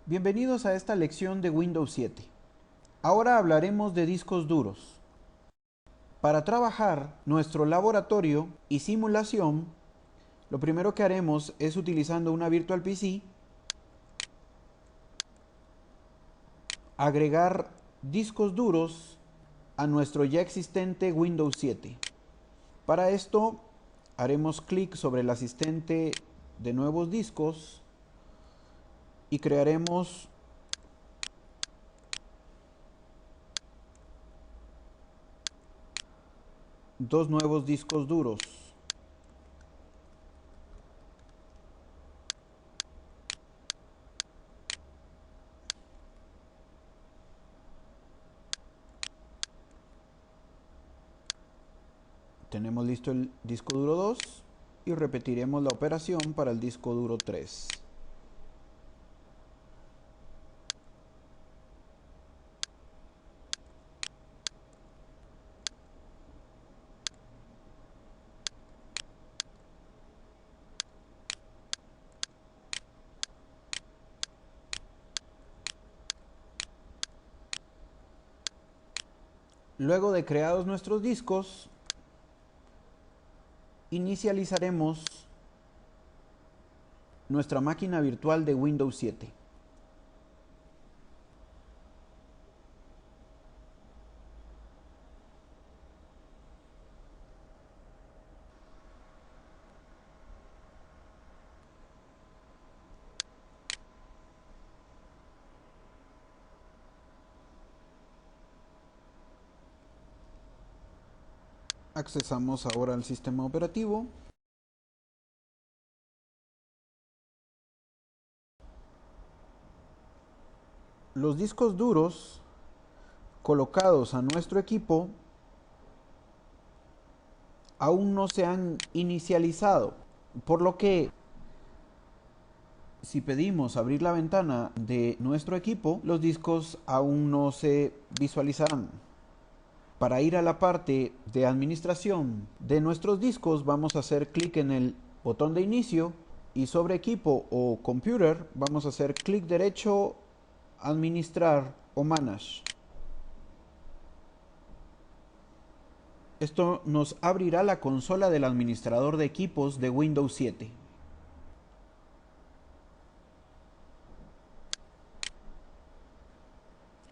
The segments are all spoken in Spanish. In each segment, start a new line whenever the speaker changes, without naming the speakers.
Bienvenidos a esta lección de Windows 7. Ahora hablaremos de discos duros. Para trabajar nuestro laboratorio y simulación, lo primero que haremos es, utilizando una Virtual PC, agregar discos duros a nuestro ya existente Windows 7. Para esto haremos clic sobre el asistente de nuevos discos y crearemos dos nuevos discos duros. Tenemos listo el disco duro 2 y repetiremos la operación para el disco duro 3. Luego de creados nuestros discos, inicializaremos nuestra máquina virtual de Windows 7. Accesamos ahora al sistema operativo. Los discos duros colocados a nuestro equipo aún no se han inicializado, por lo que si pedimos abrir la ventana de nuestro equipo, los discos aún no se visualizarán. Para ir a la parte de administración de nuestros discos, vamos a hacer clic en el botón de inicio y sobre equipo o computer vamos a hacer clic derecho, administrar o manage. Esto nos abrirá la consola del administrador de equipos de Windows 7.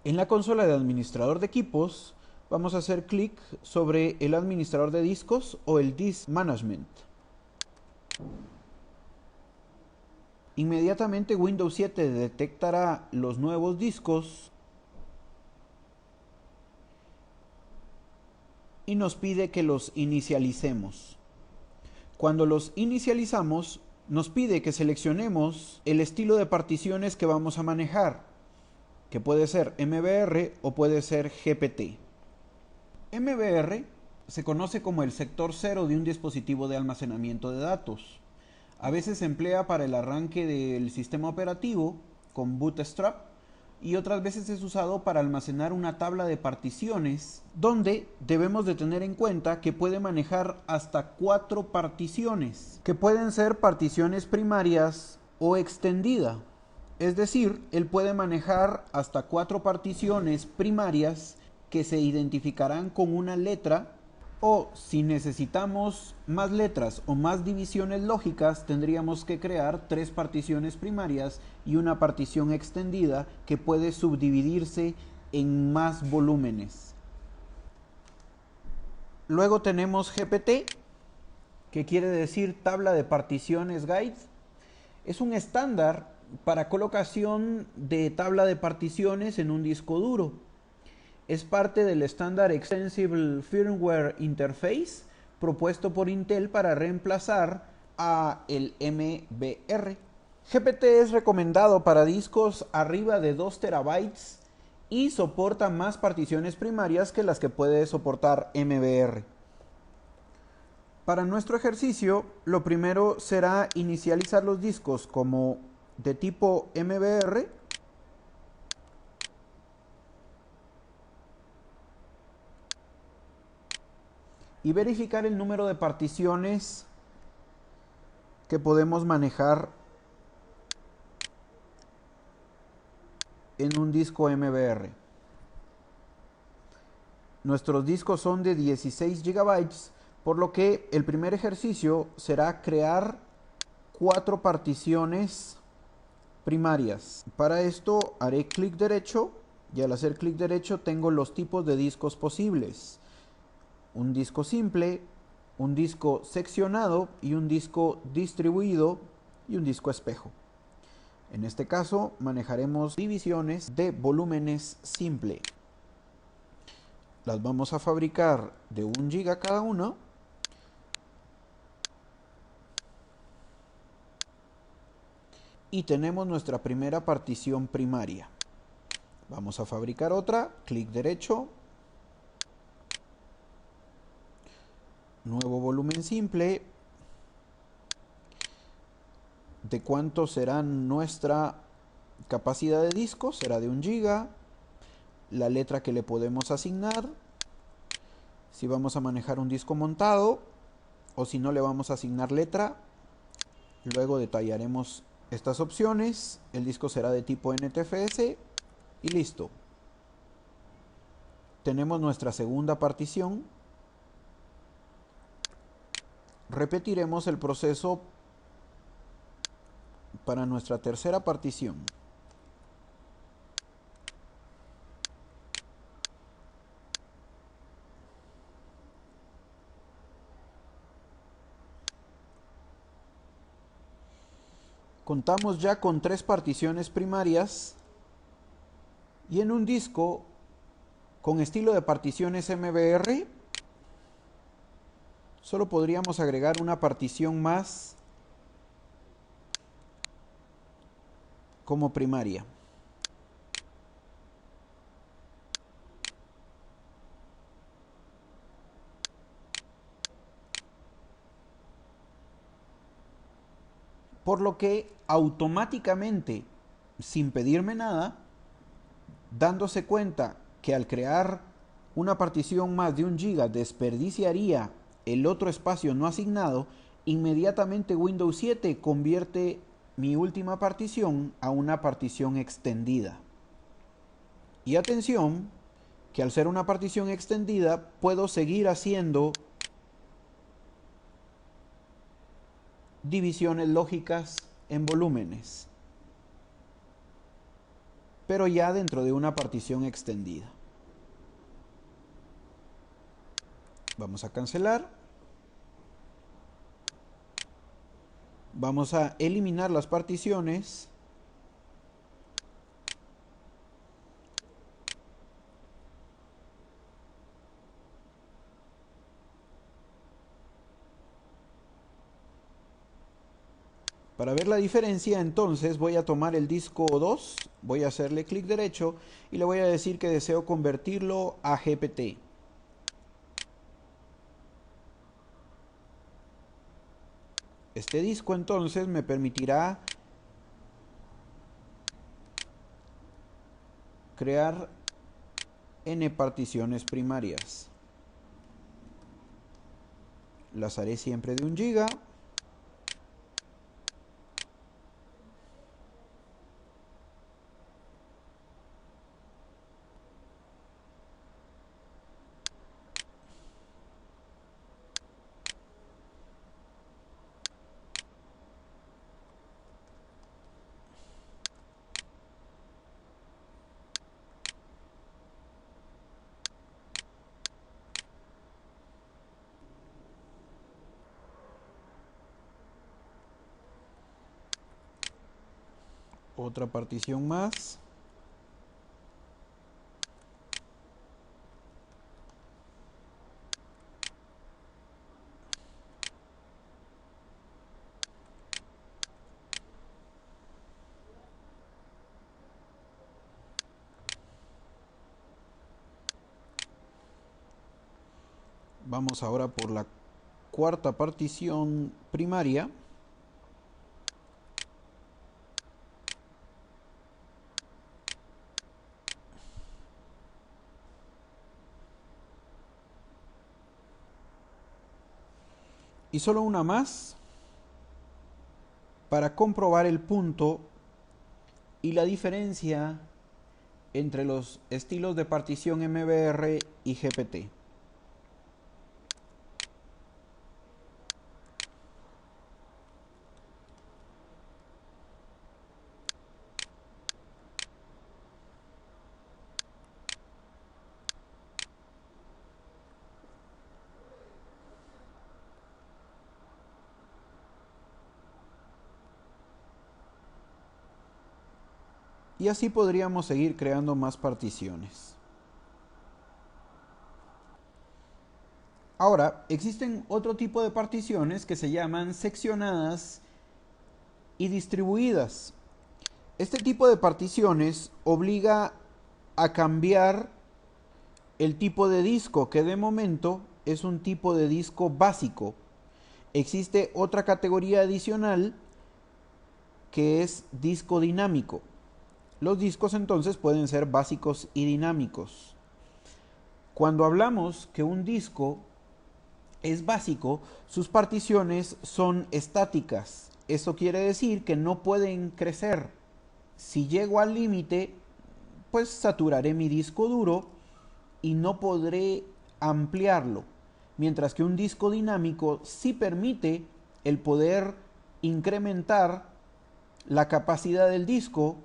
En la consola de administrador de equipos vamos a hacer clic sobre el administrador de discos o el Disk Management. Inmediatamente Windows 7 detectará los nuevos discos y nos pide que los inicialicemos. Cuando los inicializamos, nos pide que seleccionemos el estilo de particiones que vamos a manejar, que puede ser MBR o puede ser GPT. MBR se conoce como el sector cero de un dispositivo de almacenamiento de datos. A veces se emplea para el arranque del sistema operativo con Bootstrap y otras veces es usado para almacenar una tabla de particiones donde debemos de tener en cuenta que puede manejar hasta 4 particiones, que pueden ser particiones primarias o extendida. Es decir, él puede manejar hasta 4 particiones primarias que se identificarán con una letra, o si necesitamos más letras o más divisiones lógicas, tendríamos que crear 3 particiones primarias y una partición extendida que puede subdividirse en más volúmenes. Luego tenemos GPT, que quiere decir tabla de particiones guide. Es un estándar para colocación de tabla de particiones en un disco duro. Es parte del estándar Extensible Firmware Interface propuesto por Intel para reemplazar a el MBR. GPT es recomendado para discos arriba de 2 terabytes y soporta más particiones primarias que las que puede soportar MBR. Para nuestro ejercicio, lo primero será inicializar los discos como de tipo MBR y verificar el número de particiones que podemos manejar en un disco MBR. Nuestros discos son de 16 GB, por lo que el primer ejercicio será crear 4 particiones primarias. Para esto haré clic derecho y al hacer clic derecho tengo los tipos de discos posibles: un disco simple, un disco seccionado y un disco distribuido y un disco espejo. En este caso manejaremos divisiones de volúmenes simple. Las vamos a fabricar de 1 GB cada una. Y tenemos nuestra primera partición primaria. Vamos a fabricar otra, clic derecho, nuevo volumen simple. ¿De cuánto será nuestra capacidad de disco? Será de 1 GB. La letra que le podemos asignar, si vamos a manejar un disco montado o si no le vamos a asignar letra. Luego detallaremos estas opciones. El disco será de tipo NTFS y listo. Tenemos nuestra segunda partición. Repetiremos el proceso para nuestra tercera partición. Contamos ya con 3 particiones primarias y en un disco con estilo de particiones MBR solo podríamos agregar una partición más como primaria. Por lo que automáticamente, sin pedirme nada, dándose cuenta que al crear una partición más de 1 GB desperdiciaría el otro espacio no asignado, inmediatamente Windows 7 convierte mi última partición a una partición extendida. Y atención, que al ser una partición extendida puedo seguir haciendo divisiones lógicas en volúmenes, pero ya dentro de una partición extendida. Vamos a cancelar. Vamos a eliminar las particiones. Para ver la diferencia, entonces voy a tomar el disco 2, voy a hacerle clic derecho y le voy a decir que deseo convertirlo a GPT. Este disco entonces me permitirá crear N particiones primarias. Las haré siempre de 1 GB. Otra partición más. Vamos ahora por la cuarta partición primaria. Y solo una más para comprobar el punto y la diferencia entre los estilos de partición MBR y GPT. Y así podríamos seguir creando más particiones. Ahora, existen otro tipo de particiones que se llaman seccionadas y distribuidas. Este tipo de particiones obliga a cambiar el tipo de disco, que de momento es un tipo de disco básico. Existe otra categoría adicional que es disco dinámico. Los discos entonces pueden ser básicos y dinámicos. Cuando hablamos que un disco es básico, sus particiones son estáticas. Eso quiere decir que no pueden crecer. Si llego al límite, pues saturaré mi disco duro y no podré ampliarlo. Mientras que un disco dinámico sí permite el poder incrementar la capacidad del disco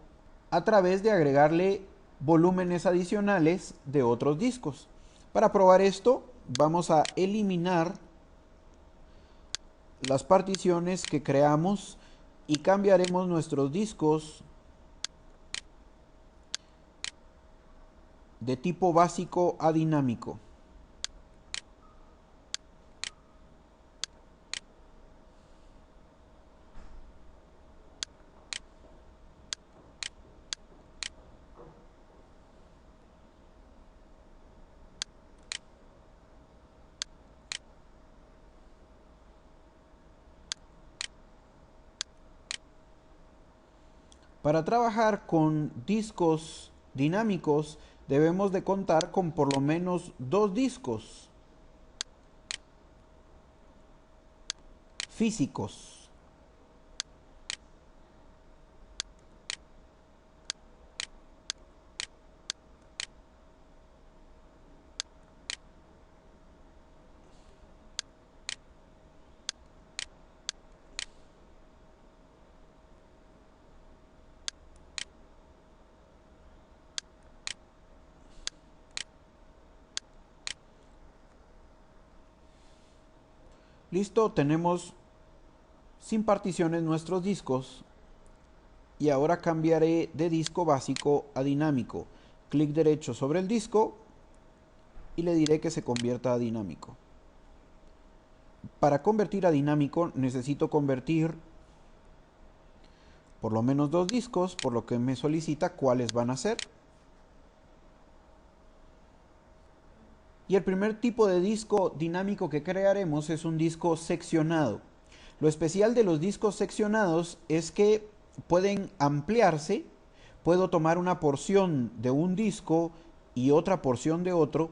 a través de agregarle volúmenes adicionales de otros discos. Para probar esto, vamos a eliminar las particiones que creamos y cambiaremos nuestros discos de tipo básico a dinámico. Para trabajar con discos dinámicos debemos de contar con por lo menos 2 discos físicos. Listo, tenemos sin particiones nuestros discos y ahora cambiaré de disco básico a dinámico. Clic derecho sobre el disco y le diré que se convierta a dinámico. Para convertir a dinámico necesito convertir por lo menos 2 discos, por lo que me solicita cuáles van a ser. Y el primer tipo de disco dinámico que crearemos es un disco seccionado. Lo especial de los discos seccionados es que pueden ampliarse. Puedo tomar una porción de un disco y otra porción de otro.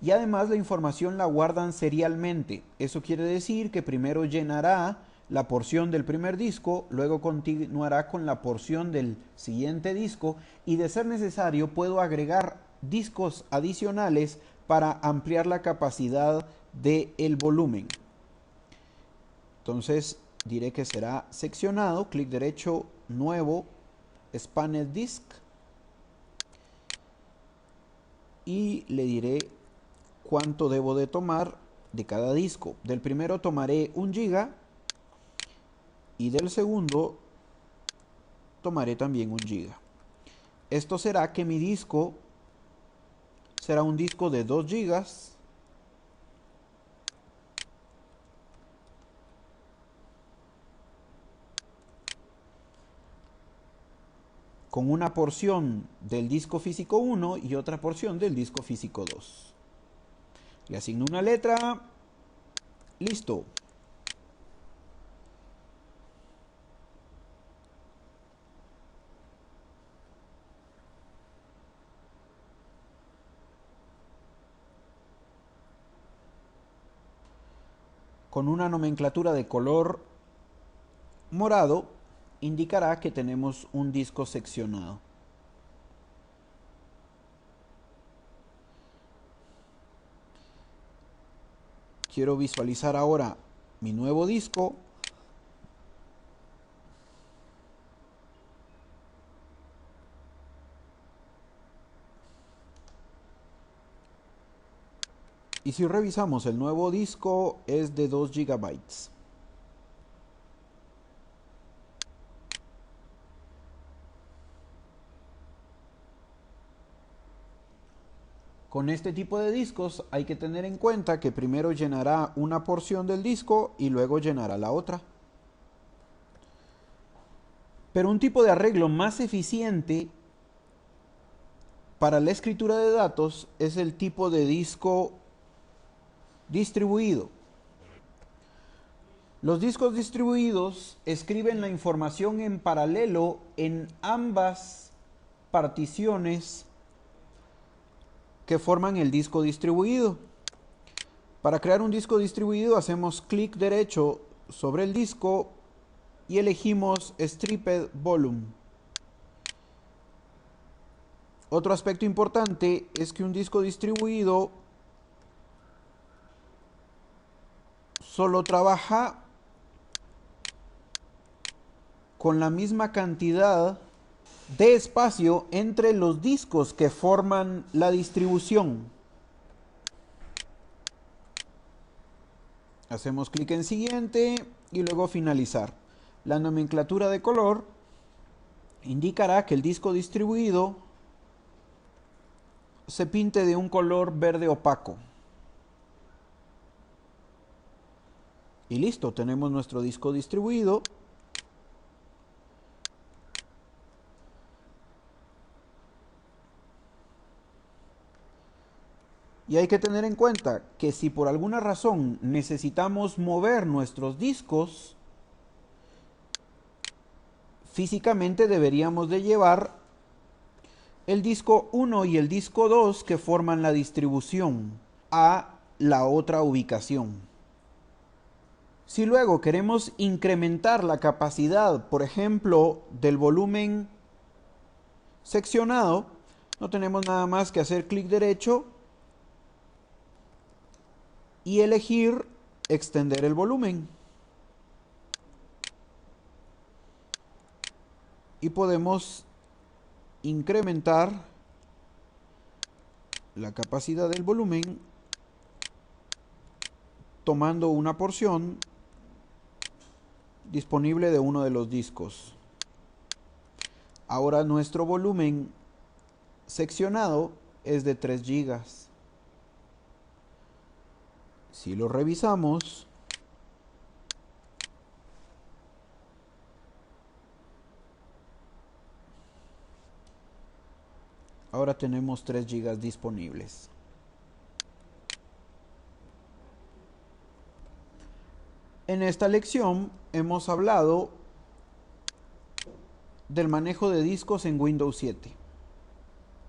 Y además la información la guardan serialmente. Eso quiere decir que primero llenará la porción del primer disco, luego continuará con la porción del siguiente disco y de ser necesario puedo agregar discos adicionales para ampliar la capacidad del volumen. Entonces diré que será seccionado, clic derecho, nuevo, Expanded Disk y le diré cuánto debo de tomar de cada disco. Del primero tomaré 1 GB y del segundo tomaré también 1 GB. Esto será que mi disco será un disco de 2 GB con una porción del disco físico 1 y otra porción del disco físico 2. Le asigno una letra. Listo. Con una nomenclatura de color morado indicará que tenemos un disco seccionado. Quiero visualizar ahora mi nuevo disco. Y si revisamos, el nuevo disco es de 2 GB. Con este tipo de discos hay que tener en cuenta que primero llenará una porción del disco y luego llenará la otra. Pero un tipo de arreglo más eficiente para la escritura de datos es el tipo de disco distribuido. Los discos distribuidos escriben la información en paralelo en ambas particiones que forman el disco distribuido. Para crear un disco distribuido hacemos clic derecho sobre el disco y elegimos Stripped Volume. Otro aspecto importante es que un disco distribuido solo trabaja con la misma cantidad de espacio entre los discos que forman la distribución. Hacemos clic en siguiente y luego finalizar. La nomenclatura de color indicará que el disco distribuido se pinte de un color verde opaco. Y listo, tenemos nuestro disco distribuido. Y hay que tener en cuenta que si por alguna razón necesitamos mover nuestros discos, físicamente deberíamos de llevar el disco 1 y el disco 2 que forman la distribución a la otra ubicación. Si luego queremos incrementar la capacidad, por ejemplo, del volumen seccionado, no tenemos nada más que hacer clic derecho y elegir extender el volumen. Y podemos incrementar la capacidad del volumen tomando una porción disponible de uno de los discos. Ahora nuestro volumen seccionado es de 3 GB. Si lo revisamos, ahora tenemos 3 GB disponibles. En esta lección hemos hablado del manejo de discos en Windows 7.